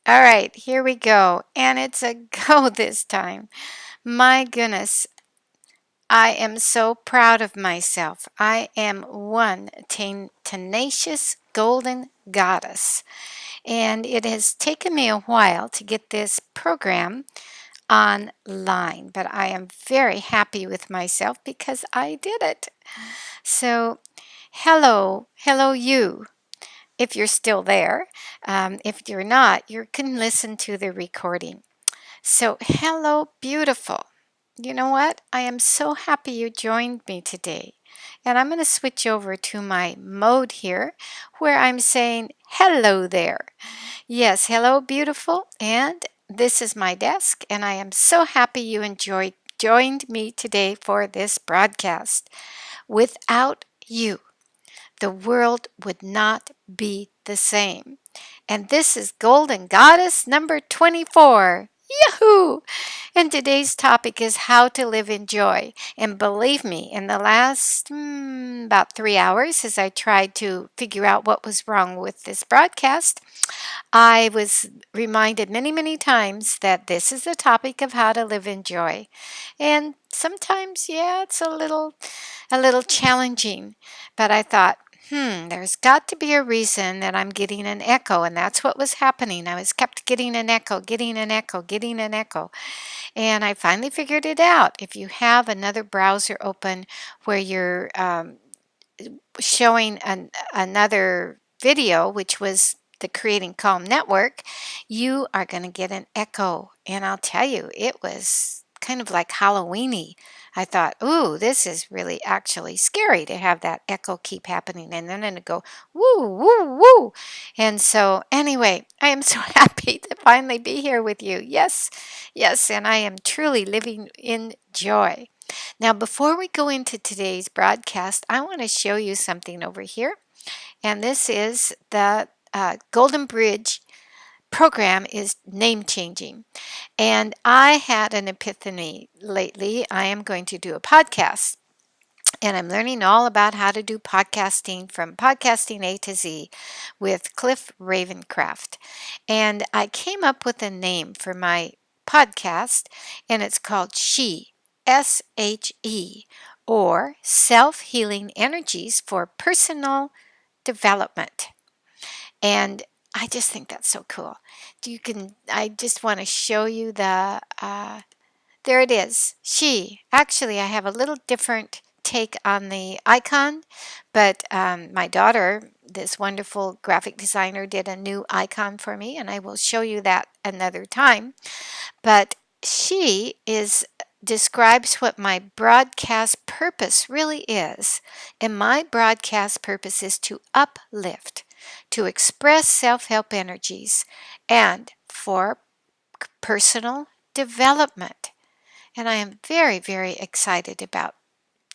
All right, here we go. And it's a go this time. My goodness, I am so proud of myself. I am one tenacious golden goddess. And it has taken me a while to get this program online, but I am very happy with myself because I did it. So, hello, you. If you're still there. If you're not, you can listen to the recording. So, hello, beautiful. You know what? I am so happy you joined me today. And I'm going to switch over to my mode here where I'm saying hello there. Yes, hello, beautiful. And this is my desk, and I am so happy you joined me today for this broadcast. Without you, the world would not be the same. And this is Golden Goddess number 24. Yahoo! And today's topic is how to live in joy. And believe me, in the last about 3 hours, as I tried to figure out what was wrong with this broadcast, I was reminded many, many times that this is the topic of how to live in joy. And sometimes, yeah, it's a little challenging. But I thought, there's got to be a reason that I'm getting an echo. And that's what was happening. I was kept getting an echo, getting an echo, getting an echo. And I finally figured it out. If you have another browser open where you're showing another video, which was the Creating Calm Network, you are going to get an echo. And I'll tell you, it was kind of like Halloweeny. I thought, ooh, this is really actually scary to have that echo keep happening. And then it'd go, woo, woo, woo. And so, anyway, I am so happy to finally be here with you. Yes, yes, and I am truly living in joy. Now, before we go into today's broadcast, I want to show you something over here. And this is the Golden Bridge program is name changing. And I had an epiphany lately. I am going to do a podcast. And I'm learning all about how to do podcasting from Podcasting A to Z with Cliff Ravencraft. And I came up with a name for my podcast, and it's called SHE, or Self Healing Energies for Personal Development. And I just think that's so cool. I just want to show you there it is. Actually, I have a little different take on the icon, but my daughter, this wonderful graphic designer, did a new icon for me, and I will show you that another time. But describes what my broadcast purpose really is. And my broadcast purpose is to uplift, to express self-help energies, and for personal development. And I am very, very excited about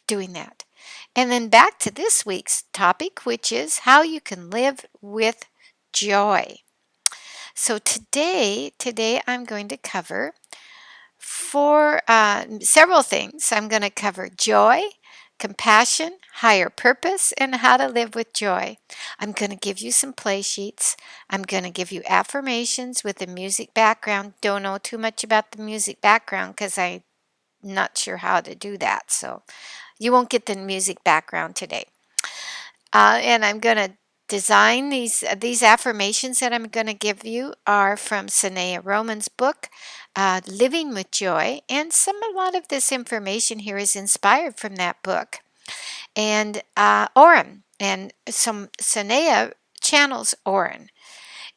doing that. And then back to this week's topic, which is how you can live with joy. So today I'm going to cover several things. I'm going to cover joy, compassion, higher purpose, and how to live with joy. I'm going to give you some play sheets. I'm going to give you affirmations with a music background. Don't know too much about the music background because I'm not sure how to do that. So you won't get the music background today. And I'm going to design these affirmations that I'm going to give you are from Sanea Roman's book, Living with Joy. And a lot of this information here is inspired from that book. And Oren, and some Sanea channels Oren.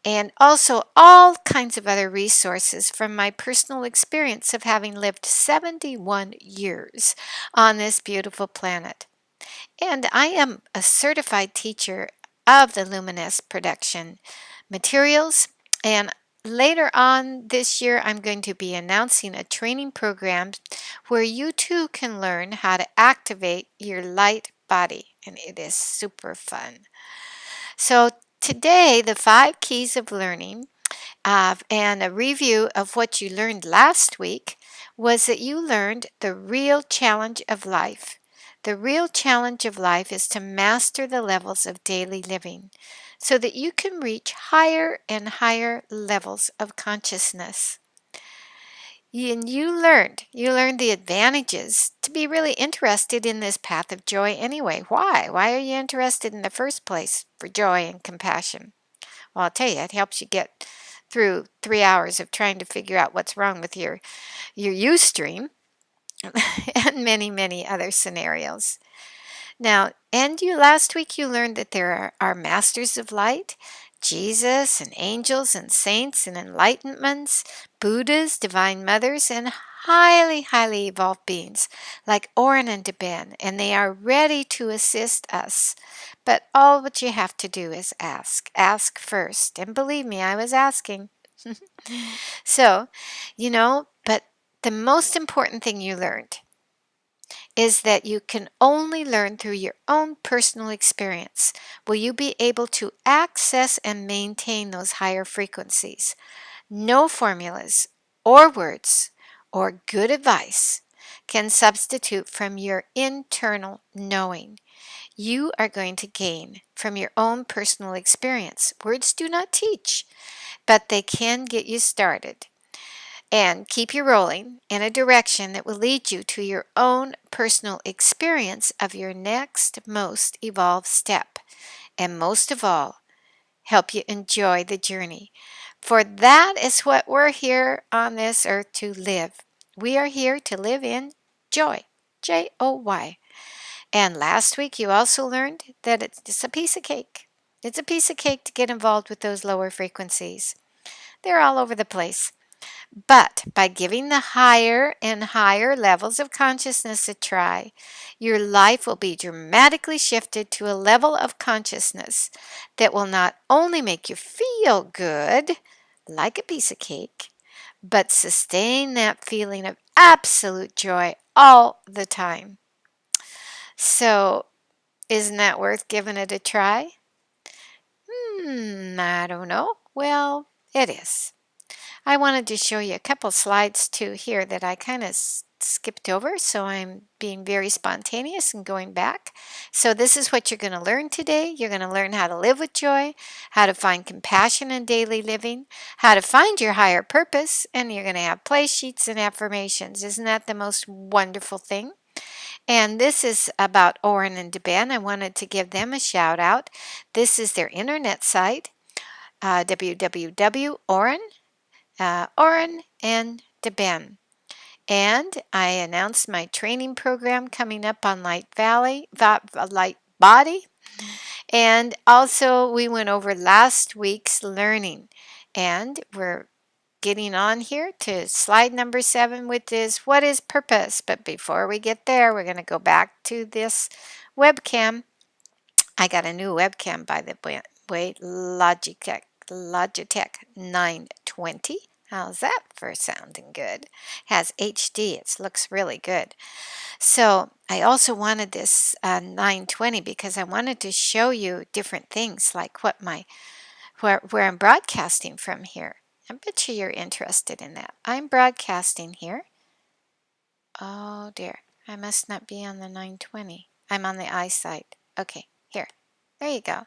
And also all kinds of other resources from my personal experience of having lived 71 years on this beautiful planet. And I am a certified teacher of the Luminous production materials. And later on this year, I'm going to be announcing a training program where you too can learn how to activate your light body. And it is super fun. So today, the 5 keys of learning and a review of what you learned last week was that you learned the real challenge of life. The real challenge of life is to master the levels of daily living so that you can reach higher and higher levels of consciousness. And you learned the advantages to be really interested in this path of joy anyway. Why? Why are you interested in the first place for joy and compassion? Well, I'll tell you, it helps you get through 3 hours of trying to figure out what's wrong with your Ustream and many, many other scenarios. Now, and you last week you learned that there are masters of light, Jesus and angels and saints and enlightenments, Buddhas, divine mothers, and highly, highly evolved beings like Oren and Deben, and they are ready to assist us. But all what you have to do is ask. Ask first. And believe me, I was asking. So, but the most important thing you learned is that you can only learn through your own personal experience. Will you be able to access and maintain those higher frequencies? No formulas or words or good advice can substitute from your internal knowing. You are going to gain from your own personal experience. Words do not teach, but they can get you started and keep you rolling in a direction that will lead you to your own personal experience of your next most evolved step. And most of all, help you enjoy the journey. For that is what we're here on this earth to live. We are here to live in joy. Joy. And last week you also learned that it's a piece of cake. It's a piece of cake to get involved with those lower frequencies. They're all over the place. But by giving the higher and higher levels of consciousness a try, your life will be dramatically shifted to a level of consciousness that will not only make you feel good, like a piece of cake, but sustain that feeling of absolute joy all the time. So, isn't that worth giving it a try? I don't know. Well, it is. I wanted to show you a couple slides too here that I kind of skipped over, so I'm being very spontaneous and going back. So this is what you're going to learn today. You're going to learn how to live with joy, how to find compassion in daily living, how to find your higher purpose, and you're going to have play sheets and affirmations. Isn't that the most wonderful thing? And this is about Oren and Deben. I wanted to give them a shout out. This is their internet site, www.oren and Deben. And I announced my training program coming up on Light Body. And also we went over last week's learning. And we're getting on here to slide number 7, which is what is purpose? But before we get there, we're going to go back to this webcam. I got a new webcam, by the way, Logitech 920. How's that for sounding good? Has HD. It looks really good. So I also wanted this 920 because I wanted to show you different things like where I'm broadcasting from here. I bet you're interested in that. I'm broadcasting here. Oh dear, I must not be on the 920. I'm on the eyesight. Okay, here. There you go.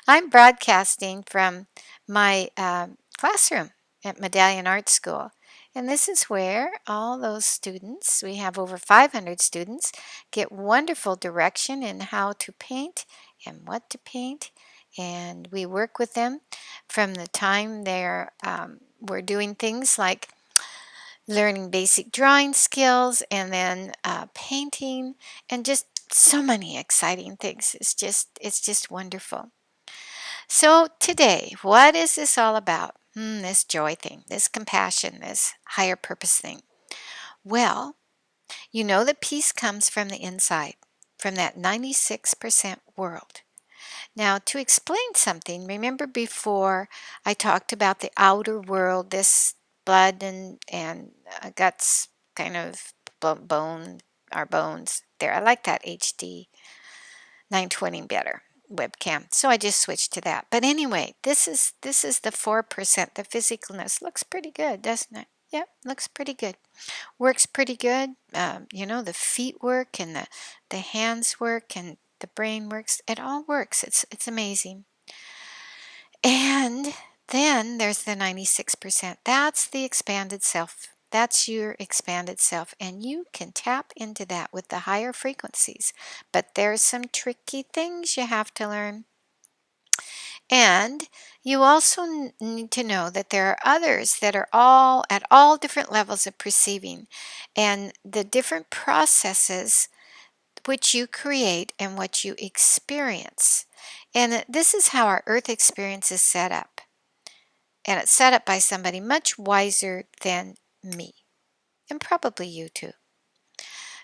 I'm broadcasting from my classroom at Medallion Art School. And this is where all those students, we have over 500 students, get wonderful direction in how to paint and what to paint. And we work with them from the time we're doing things like learning basic drawing skills and then painting and just so many exciting things. It's just wonderful. So today, what is this all about? This joy thing, this compassion, this higher purpose thing. Well, you know that peace comes from the inside, from that 96% world. Now, to explain something, remember before I talked about the outer world, this blood and guts kind of bone, our bones there. I like that HD 920 better webcam, so I just switched to that. But anyway, this is the 4%. The physicalness looks pretty good, doesn't it? Yep, looks pretty good. Works pretty good. The feet work and the hands work and the brain works. It all works. It's amazing. And then there's the 96%. That's the expanded self. That's your expanded self. And you can tap into that with the higher frequencies. But there's some tricky things you have to learn. And you also need to know that there are others that are all at all different levels of perceiving, and the different processes which you create and what you experience. And this is how our earth experience is set up. And it's set up by somebody much wiser than me, and probably you too.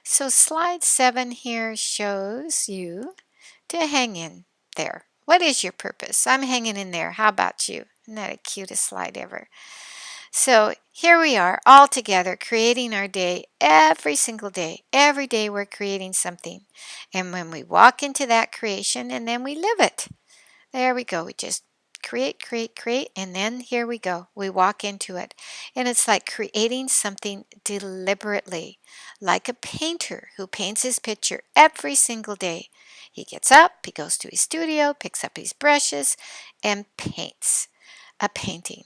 So slide 7 here shows you to hang in there. What is your purpose? I'm hanging in there. How about you? Isn't that the cutest slide ever? So here we are all together creating our day every single day. Every day we're creating something. And when we walk into that creation and then we live it. There we go. We just create, create, create, and then here we go. We walk into it. And it's like creating something deliberately, like a painter who paints his picture every single day. He gets up, he goes to his studio, picks up his brushes, and paints a painting.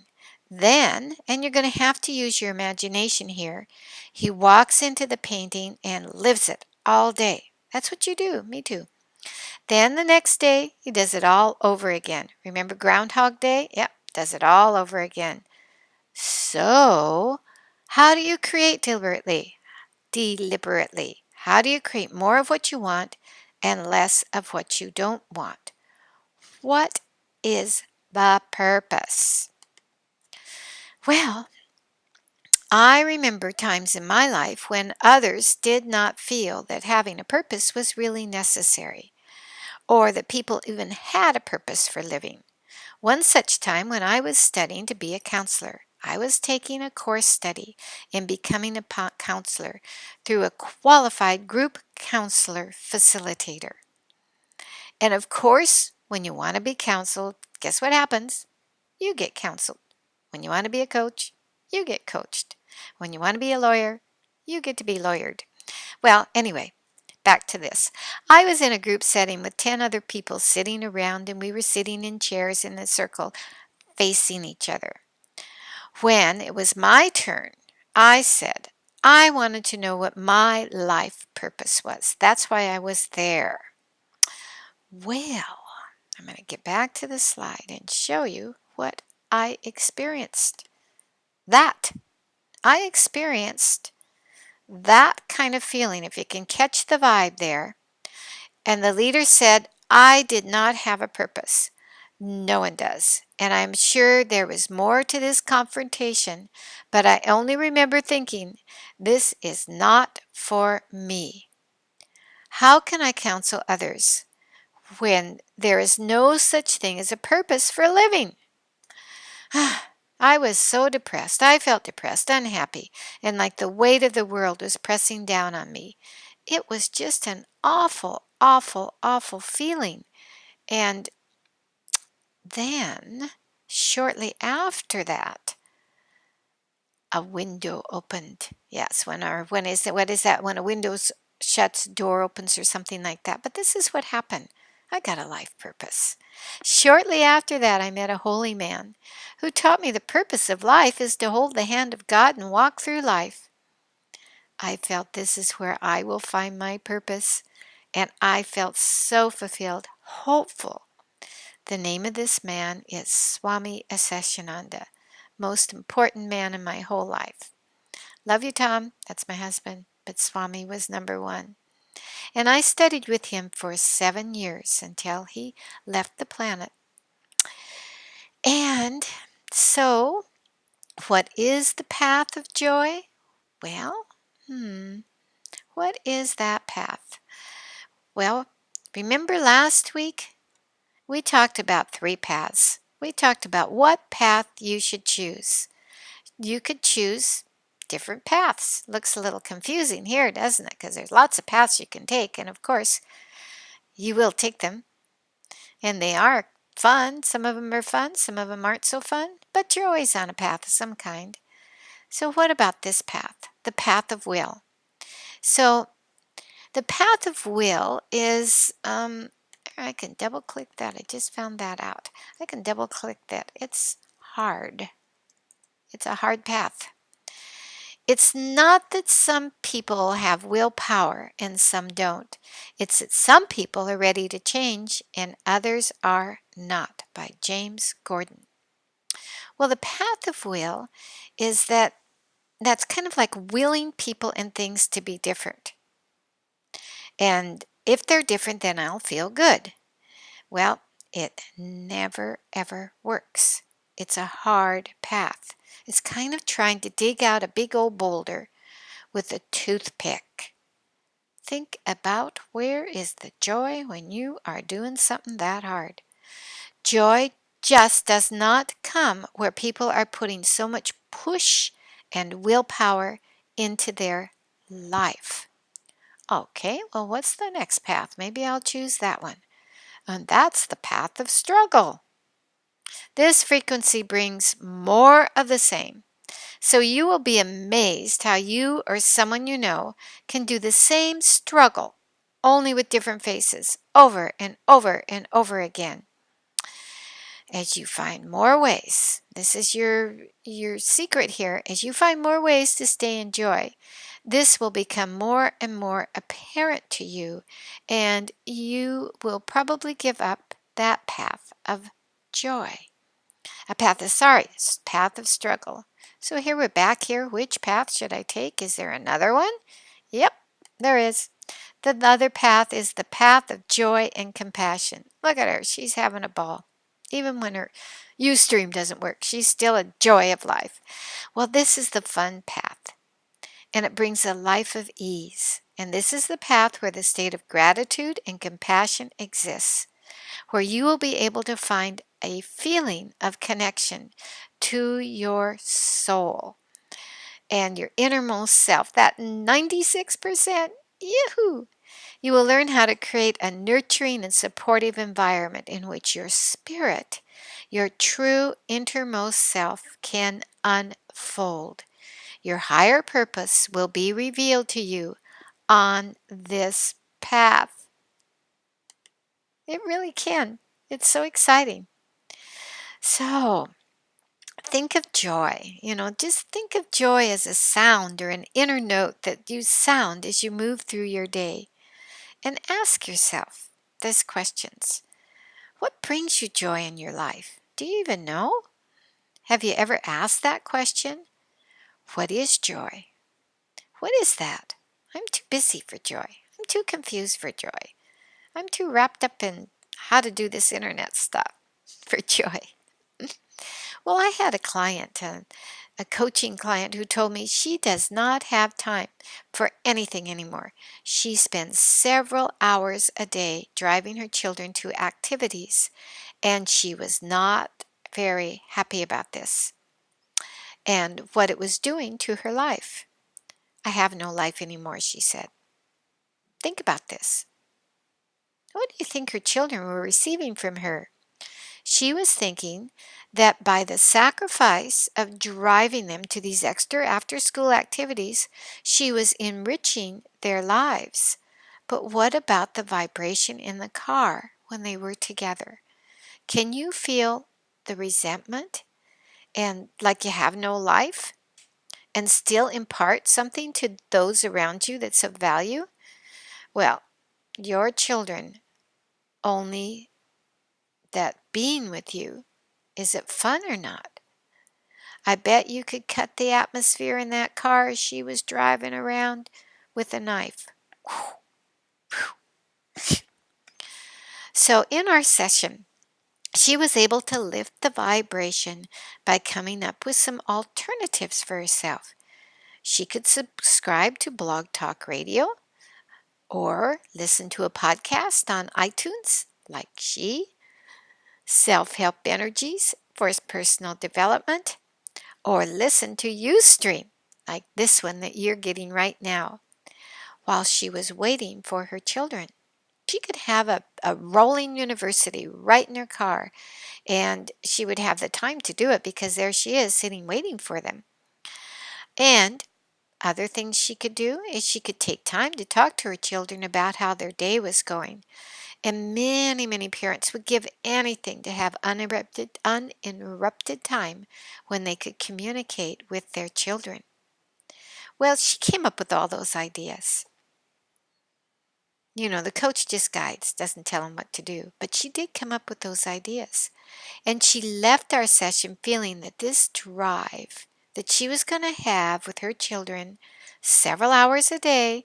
Then, and you're going to have to use your imagination here, he walks into the painting and lives it all day. That's what you do. Me too. Then the next day, he does it all over again. Remember Groundhog Day? Yep, does it all over again. So, how do you create deliberately? Deliberately. How do you create more of what you want and less of what you don't want? What is the purpose? Well, I remember times in my life when others did not feel that having a purpose was really necessary, or that people even had a purpose for living. One such time when I was studying to be a counselor. I was taking a course study in becoming a counselor through a qualified group counselor facilitator. And of course, when you want to be counseled, guess what happens? You get counseled. When you want to be a coach, you get coached. When you want to be a lawyer, you get to be lawyered. Well, anyway, back to this. I was in a group setting with 10 other people sitting around, and we were sitting in chairs in a circle facing each other. When it was my turn, I said, I wanted to know what my life purpose was. That's why I was there. Well, I'm going to get back to the slide and show you what I experienced. I experienced that kind of feeling, if you can catch the vibe there. And the leader said, I did not have a purpose. No one does. And I'm sure there was more to this confrontation, but I only remember thinking, this is not for me. How can I counsel others when there is no such thing as a purpose for living? I was so depressed. I felt depressed, unhappy, and like the weight of the world was pressing down on me. It was just an awful, awful, awful feeling. And then, shortly after that, a window opened. Yes, when is it? What is that? When a window shuts, door opens, or something like that. But this is what happened. I got a life purpose. Shortly after that, I met a holy man who taught me the purpose of life is to hold the hand of God and walk through life. I felt this is where I will find my purpose, and I felt so fulfilled, hopeful. The name of this man is Swami Aseshananda, most important man in my whole life. Love you, Tom. That's my husband, but Swami was number one. And I studied with him for 7 years until he left the planet. And so, what is the path of joy? Well, what is that path? Well, remember last week we talked about 3 paths. We talked about what path you should choose. You could choose different paths. Looks a little confusing here, doesn't it? Because there's lots of paths you can take, and of course, you will take them. And they are fun. Some of them are fun, some of them aren't so fun, but you're always on a path of some kind. So what about this path? The path of will. So the path of will is, I can double click that. I just found that out. I can double click that. It's hard. It's a hard path. It's not that some people have willpower and some don't. It's that some people are ready to change and others are not, by James Gordon. Well, the path of will is that's kind of like willing people and things to be different. And if they're different, then I'll feel good. Well, it never ever works. It's a hard path. It's kind of trying to dig out a big old boulder with a toothpick. Think about where is the joy when you are doing something that hard. Joy just does not come where people are putting so much push and willpower into their life. Okay, well, what's the next path? Maybe I'll choose that one. And that's the path of struggle. This frequency brings more of the same. So you will be amazed how you or someone you know can do the same struggle, only with different faces, over and over and over again. As you find more ways, this is your secret here, as you find more ways to stay in joy, this will become more and more apparent to you, and you will probably give up that path of joy. A path of path of struggle. So here we're back here. Which path should I take? Is there another one? Yep, there is. The other path is the path of joy and compassion. Look at her. She's having a ball. Even when her Ustream doesn't work, she's still a joy of life. Well, this is the fun path, and it brings a life of ease. And this is the path where the state of gratitude and compassion exists, where you will be able to find a feeling of connection to your soul and your innermost self, that 96%. Yahoo! You will learn how to create a nurturing and supportive environment in which your spirit, your true innermost self, can unfold. Your higher purpose will be revealed to you on this path. It really can. It's so exciting. So, think of joy. Just think of joy as a sound or an inner note that you sound as you move through your day. And ask yourself these questions. What brings you joy in your life? Do you even know? Have you ever asked that question? What is joy? What is that? I'm too busy for joy. I'm too confused for joy. I'm too wrapped up in how to do this internet stuff for joy. Well, I had a client, a coaching client, who told me she does not have time for anything anymore. She spends several hours a day driving her children to activities, and she was not very happy about this and what it was doing to her life. I have no life anymore, she said. Think about this. What do you think her children were receiving from her? She was thinking that by the sacrifice of driving them to these extra after school activities, she was enriching their lives. But what about the vibration in the car when they were together? Can you feel the resentment and like you have no life and still impart something to those around you that's of value? Well, your children only that being with you. Is it fun or not? I bet you could cut the atmosphere in that car as she was driving around with a knife. So in our session, she was able to lift the vibration by coming up with some alternatives for herself. She could subscribe to Blog Talk Radio or listen to a podcast on iTunes like Self-Help Energies for personal development, or listen to Ustream like this one that you're getting right now while she was waiting for her children. She could have a rolling university right in her car, and she would have the time to do it because there she is sitting waiting for them. And other things she could do is she could take time to talk to her children about how their day was going. And many, many parents would give anything to have uninterrupted time when they could communicate with their children. Well, she came up with all those ideas. The coach just guides, doesn't tell them what to do, but she did come up with those ideas. And she left our session feeling that this drive that she was going to have with her children several hours a day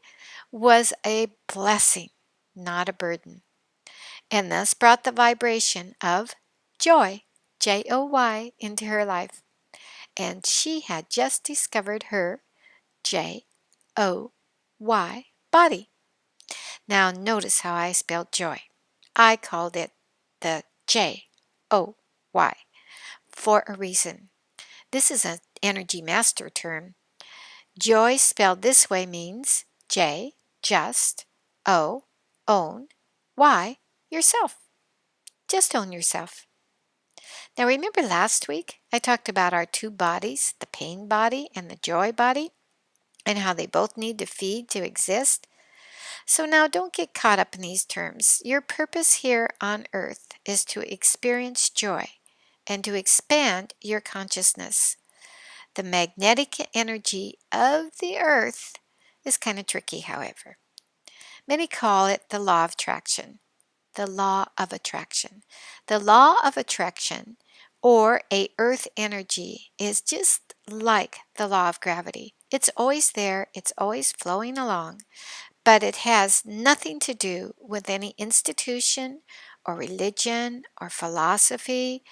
was a blessing, not a burden, and thus brought the vibration of joy, Joy, into her life. And she had just discovered her Joy body. Now notice how I spelled joy. I called it the Joy for a reason. This is an energy master term. Joy spelled this way means J, just, O, own, Y, yourself. Just own yourself. Now remember last week I talked about our two bodies, the pain body and the joy body, and how they both need to feed to exist? So now don't get caught up in these terms. Your purpose here on earth is to experience joy and to expand your consciousness. The magnetic energy of the earth is kind of tricky, however. Many call it the law of attraction. The law of attraction. The law of attraction, or a earth energy, is just like the law of gravity. It's always there, it's always flowing along, but it has nothing to do with any institution or religion or philosophy.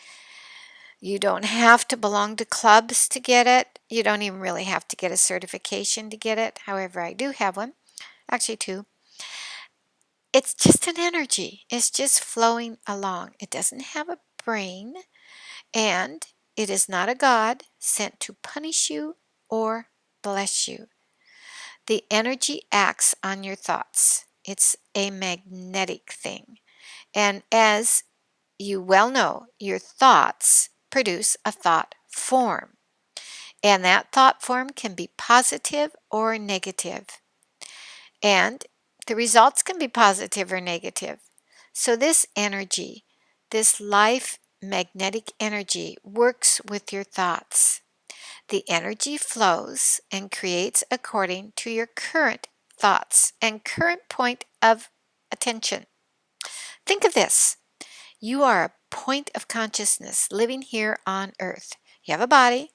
You don't have to belong to clubs to get it. You don't even really have to get a certification to get it. However, I do have one, actually two. It's just an energy. It's just flowing along. It doesn't have a brain, and it is not a God sent to punish you or bless you. The energy acts on your thoughts. It's a magnetic thing. And as you well know, your thoughts produce a thought form. And that thought form can be positive or negative. And the results can be positive or negative. So this energy, this life magnetic energy, works with your thoughts. The energy flows and creates according to your current thoughts and current point of attention. Think of this. You are a point of consciousness living here on earth. You have a body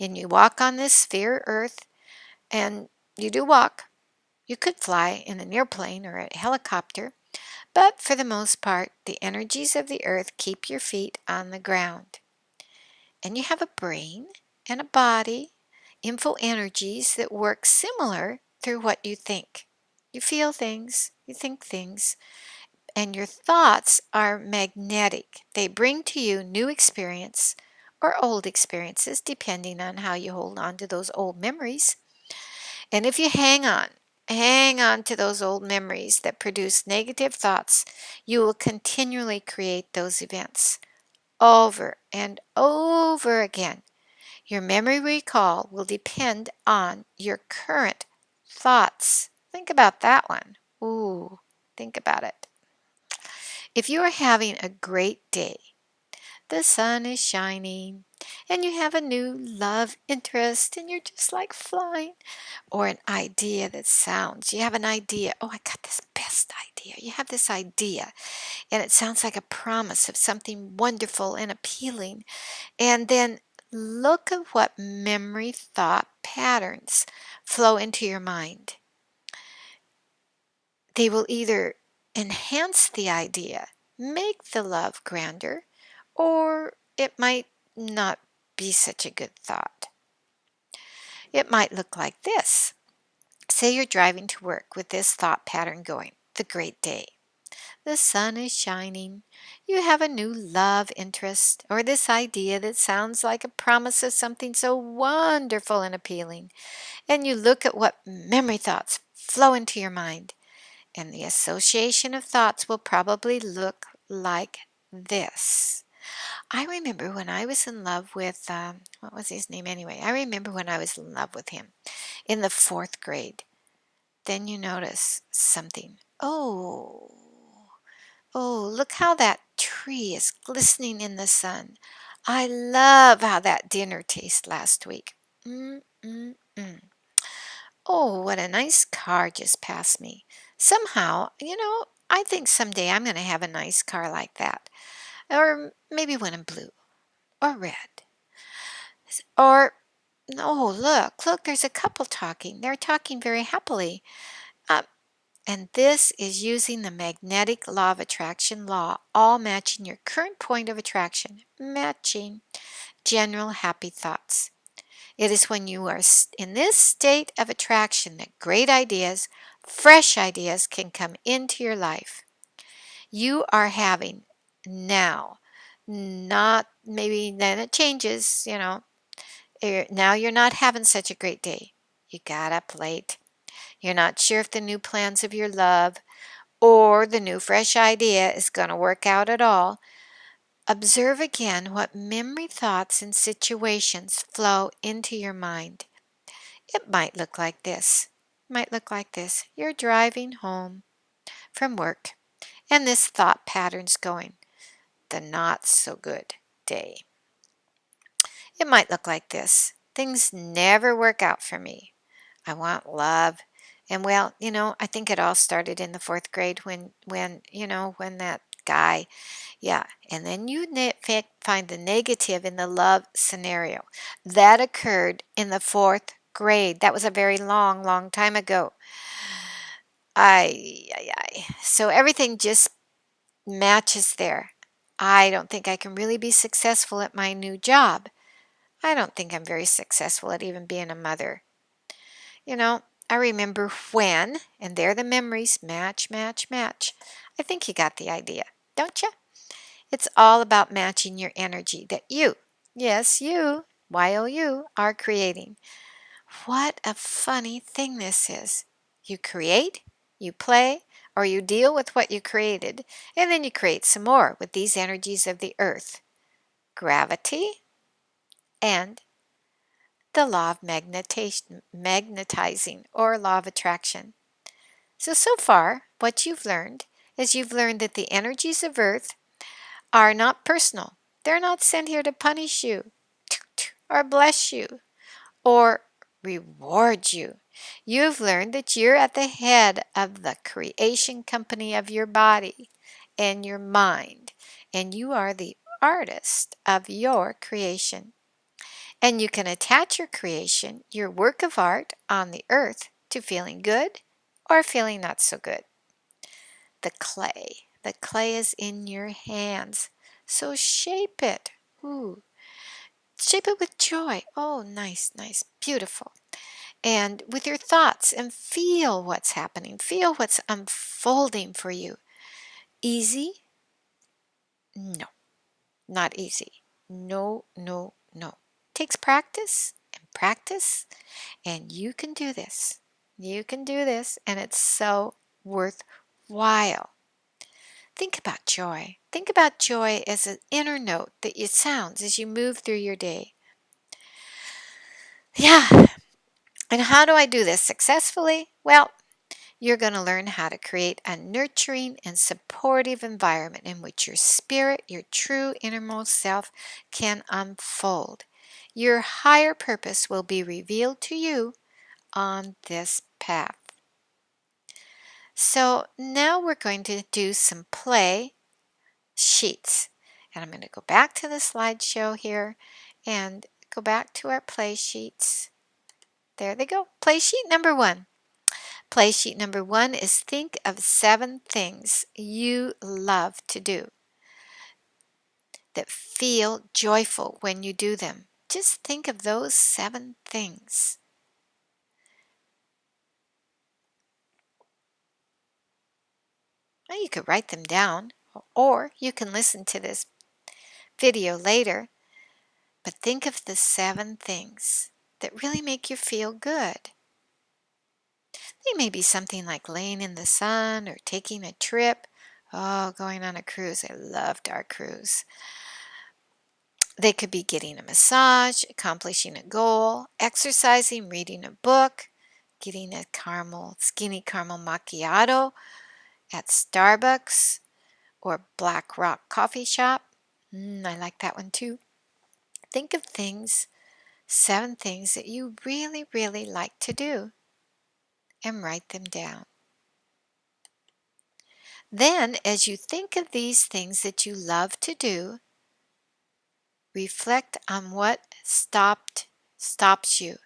and you walk on this sphere earth, and you do walk. You could fly in an airplane or a helicopter, but for the most part, the energies of the earth keep your feet on the ground. And you have a brain and a body, info energies that work similar through what you think. You feel things, you think things, and your thoughts are magnetic. They bring to you new experience or old experiences, depending on how you hold on to those old memories. And if you hang on to those old memories that produce negative thoughts, you will continually create those events over and over again. Your memory recall will depend on your current thoughts. Think about that one. Ooh, think about it. If you are having a great day, the sun is shining, and you have a new love interest, and you're just like flying, or an idea that sounds, you have an idea, oh, I got this best idea. You have this idea, and it sounds like a promise of something wonderful and appealing. And then look at what memory thought patterns flow into your mind. They will either enhance the idea, make the love grander, or it might not be such a good thought. It might look like this. Say you're driving to work with this thought pattern going, the great day. The sun is shining. You have a new love interest, or this idea that sounds like a promise of something so wonderful and appealing. And you look at what memory thoughts flow into your mind. And the association of thoughts will probably look like this. I remember when I was in love with, what was his name anyway? I remember when I was in love with him in the fourth grade. Then you notice something. Oh, look how that tree is glistening in the sun. I love how that dinner tasted last week. Mm, mm, mm. Oh, what a nice car just passed me. Somehow, I think someday I'm going to have a nice car like that. Or maybe one in blue or red. Or, oh, look, there's a couple talking. They're talking very happily. Uh, and this is using the magnetic law of attraction law, all matching your current point of attraction, matching general happy thoughts. It is when you are in this state of attraction that great ideas, fresh ideas can come into your life. You are having now, not maybe then it changes, now you're not having such a great day. You got up late. You're not sure if the new plans of your love or the new fresh idea is going to work out at all. Observe again what memory thoughts and situations flow into your mind. It might look like this. You're driving home from work, and this thought pattern's going, the not so good day. It might look like this. Things never work out for me. I want love. And well, I think it all started in the fourth grade when that guy, yeah. And then you find the negative in the love scenario. That occurred in the fourth grade. That was a very long, long time ago. I. So everything just matches there. I don't think I can really be successful at my new job. I don't think I'm very successful at even being a mother. I remember when, and there the memories match, match, match. I think you got the idea, don't you? It's all about matching your energy that you, yes, you, YOU, are creating. What a funny thing this is. You create, you play, or you deal with what you created, and then you create some more with these energies of the earth, gravity, and the law of magnetizing or law of attraction. So far, what you've learned is you've learned that the energies of earth are not personal. They're not sent here to punish you or bless you or reward you. You've learned that you're at the head of the creation company of your body and your mind, and you are the artist of your creation. And you can attach your creation, your work of art on the earth, to feeling good or feeling not so good. The clay is in your hands. So shape it. Ooh, shape it with joy. Oh, nice, nice, beautiful. And with your thoughts, and feel what's happening. Feel what's unfolding for you. Easy? No, not easy. No, no, no. Takes practice and practice, and you can do this. You can do this, and it's so worthwhile. Think about joy. Think about joy as an inner note that it sounds as you move through your day. Yeah. And how do I do this successfully? Well, you're going to learn how to create a nurturing and supportive environment in which your spirit, your true innermost self, can unfold. Your higher purpose will be revealed to you on this path. So now we're going to do some play sheets. And I'm going to go back to the slideshow here and go back to our play sheets. There they go. Play sheet number 1. Play sheet number 1 is think of 7 things you love to do that feel joyful when you do them. Just think of those 7 things. Now you could write them down, or you can listen to this video later. But think of the 7 things that really make you feel good. They may be something like laying in the sun or taking a trip. Oh, going on a cruise. I loved our cruise. They could be getting a massage, accomplishing a goal, exercising, reading a book, getting a skinny caramel macchiato at Starbucks or Black Rock Coffee Shop. I like that one too. Think of 7 things that you really, really like to do, and write them down. Then, as you think of these things that you love to do, reflect on what stops you.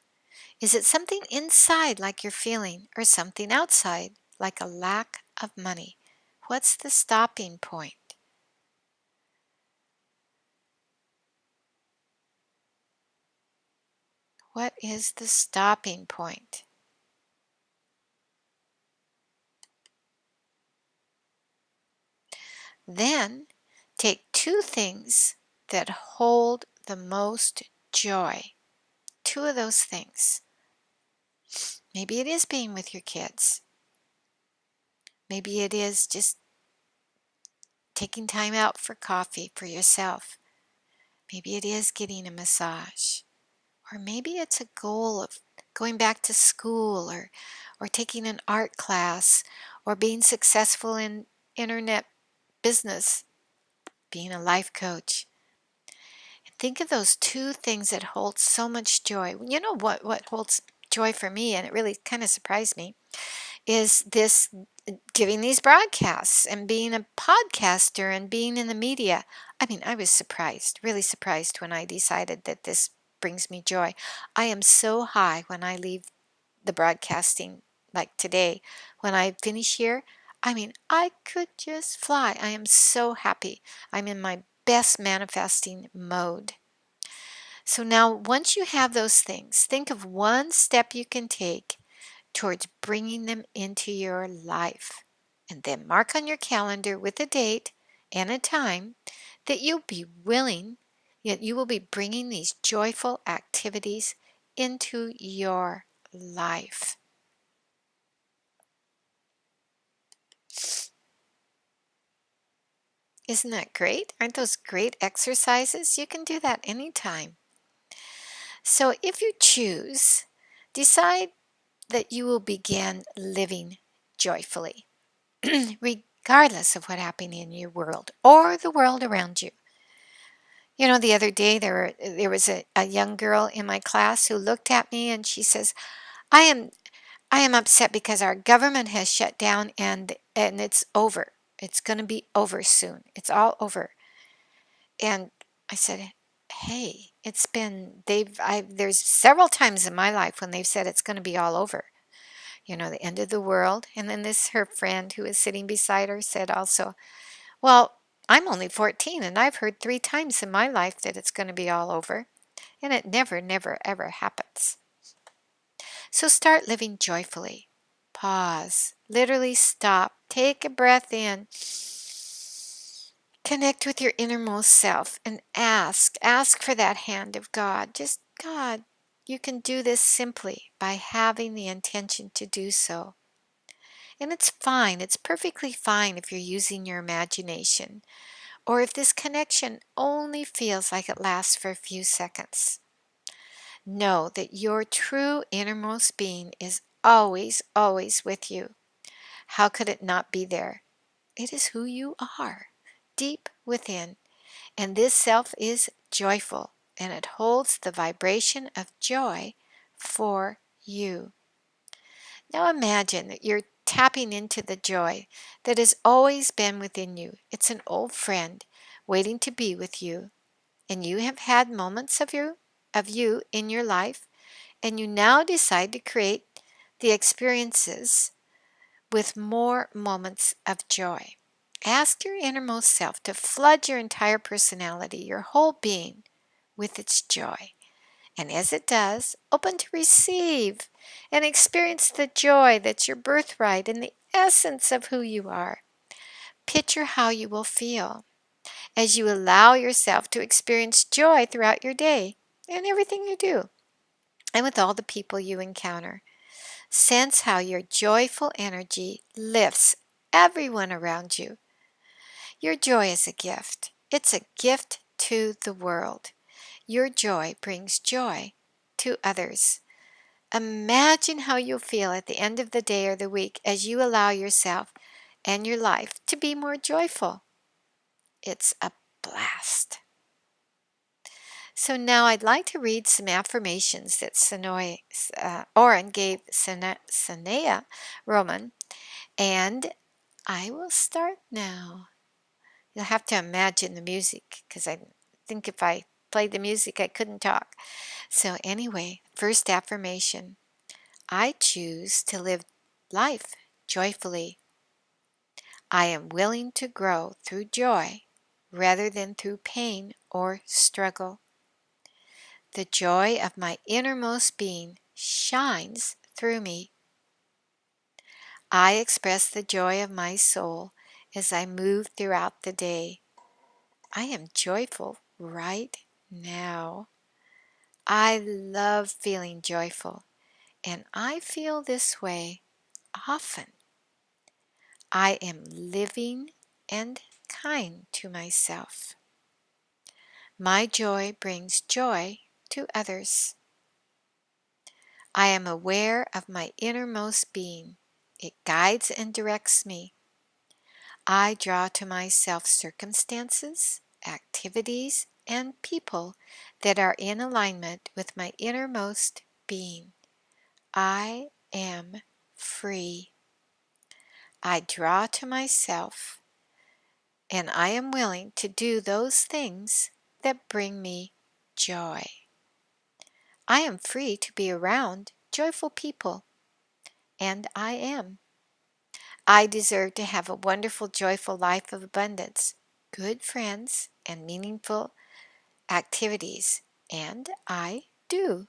Is it something inside like you're feeling, or something outside like a lack of money? What's the stopping point? What is the stopping point? Then take 2 things that hold the most joy. 2 of those things. Maybe it is being with your kids. Maybe it is just taking time out for coffee for yourself. Maybe it is getting a massage. Or maybe it's a goal of going back to school, or taking an art class, or being successful in internet business, being a life coach. Think of those 2 things that hold so much joy. You know what holds joy for me, and it really kind of surprised me, is this giving these broadcasts and being a podcaster and being in the media. I mean, I was surprised, really surprised when I decided that this brings me joy. I am so high when I leave the broadcasting, like today. When I finish here, I mean, I could just fly. I am so happy. I'm in my best manifesting mode. So now, once you have those things, think of one step you can take towards bringing them into your life. And then mark on your calendar with a date and a time that you'll be willing, yet you will be bringing these joyful activities into your life. Isn't that great? Aren't those great exercises? You can do that anytime. So if you choose, decide that you will begin living joyfully, regardless of what's happening in your world or the world around you. You know, the other day there was a young girl in my class who looked at me and she says, I am I am upset because our government has shut down, and it's over. It's going to be over soon. It's all over. And I said, "Hey, there's several times in my life when they've said it's going to be all over. You know, the end of the world." And then her friend who was sitting beside her said also, "Well, I'm only 14 and I've heard 3 times in my life that it's going to be all over, and it never, never, ever happens." So start living joyfully. Pause. Literally stop. Take a breath in. Connect with your innermost self and ask. Ask for that hand of God. Just, God, you can do this simply by having the intention to do so. And it's fine. It's perfectly fine if you're using your imagination, or if this connection only feels like it lasts for a few seconds. Know that your true innermost being is always, always with you. How could it not be there? It is who you are, deep within. And this self is joyful, and it holds the vibration of joy for you. Now imagine that you're tapping into the joy that has always been within you. It's an old friend waiting to be with you. And you have had moments of you in your life, and you now decide to create the experiences with more moments of joy. Ask your innermost self to flood your entire personality, your whole being, with its joy. And as it does, open to receive and experience the joy that's your birthright and the essence of who you are. Picture how you will feel as you allow yourself to experience joy throughout your day and everything you do, and with all the people you encounter. Sense how your joyful energy lifts everyone around you. Your joy is a gift. It's a gift to the world. Your joy brings joy to others. Imagine how you'll feel at the end of the day or the week as you allow yourself and your life to be more joyful. It's a blast. So now I'd like to read some affirmations that Oren gave Sanea Roman, and I will start now. You'll have to imagine the music because I think if I played the music, I couldn't talk. So, anyway, first affirmation: I choose to live life joyfully. I am willing to grow through joy rather than through pain or struggle. The joy of my innermost being shines through me. I express the joy of my soul as I move throughout the day. I am joyful right now. I love feeling joyful, and I feel this way often. I am living and kind to myself. My joy brings joy to others. I am aware of my innermost being. It guides and directs me. I draw to myself circumstances, activities, and people that are in alignment with my innermost being. I am free. I draw to myself, and I am willing to do those things that bring me joy. I am free to be around joyful people, and I am. I deserve to have a wonderful, joyful life of abundance, good friends, and meaningful activities, and I do.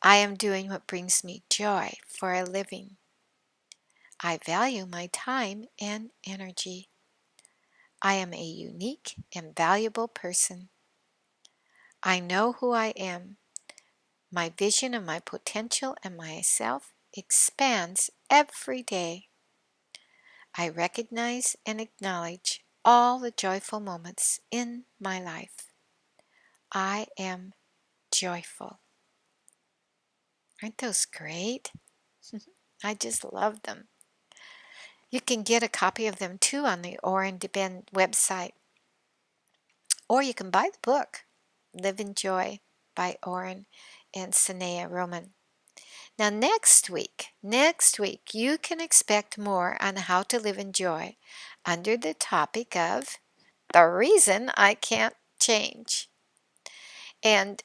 I am doing what brings me joy for a living. I value my time and energy. I am a unique and valuable person. I know who I am. My vision of my potential and myself expands every day. I recognize and acknowledge all the joyful moments in my life. I am joyful. Aren't those great? I just love them. You can get a copy of them too on the Oren DeBen website, or you can buy the book, Live in Joy by Oren and Sanea Roman. Now, next week, you can expect more on how to live in joy under the topic of the reason I can't change. And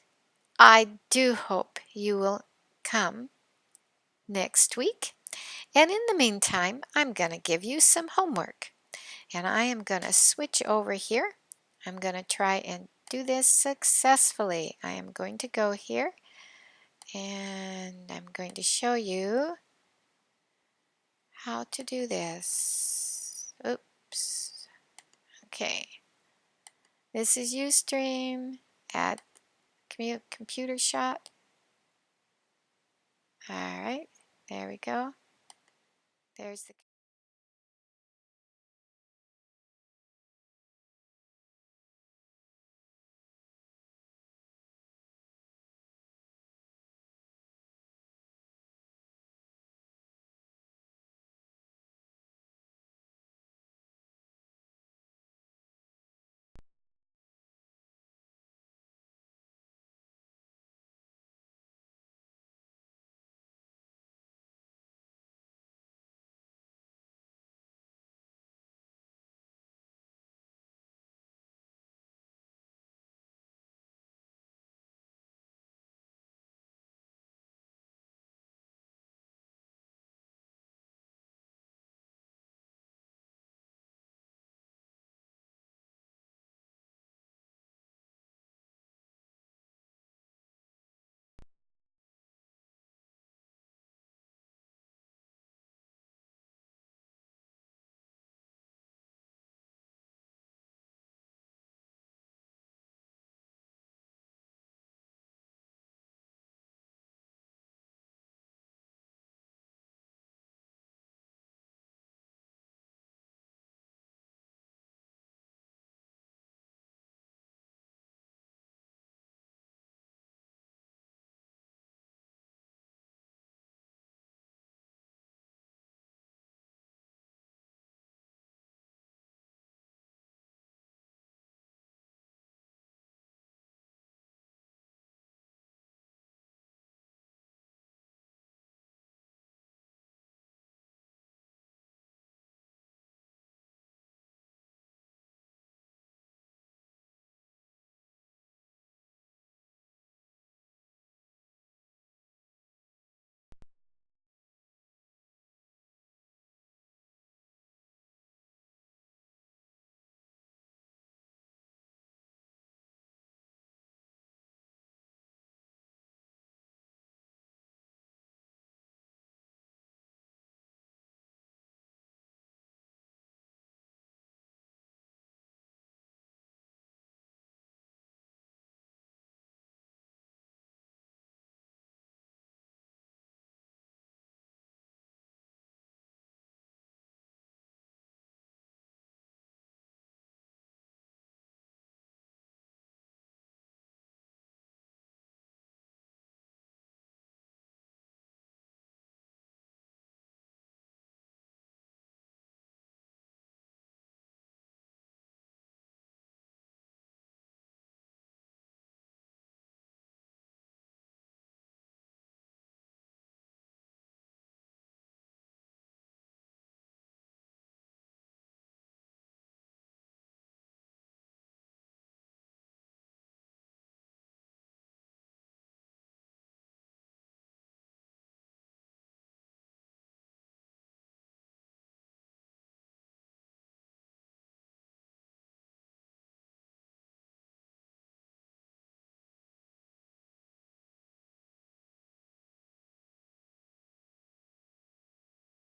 I do hope you will come next week. And in the meantime, I'm going to give you some homework. And I am going to switch over here. I'm going to try and do this successfully. I am going to go here and I'm going to show you how to do this. Oops. Okay. This is Ustream. Add computer shot. All right. There we go. There's the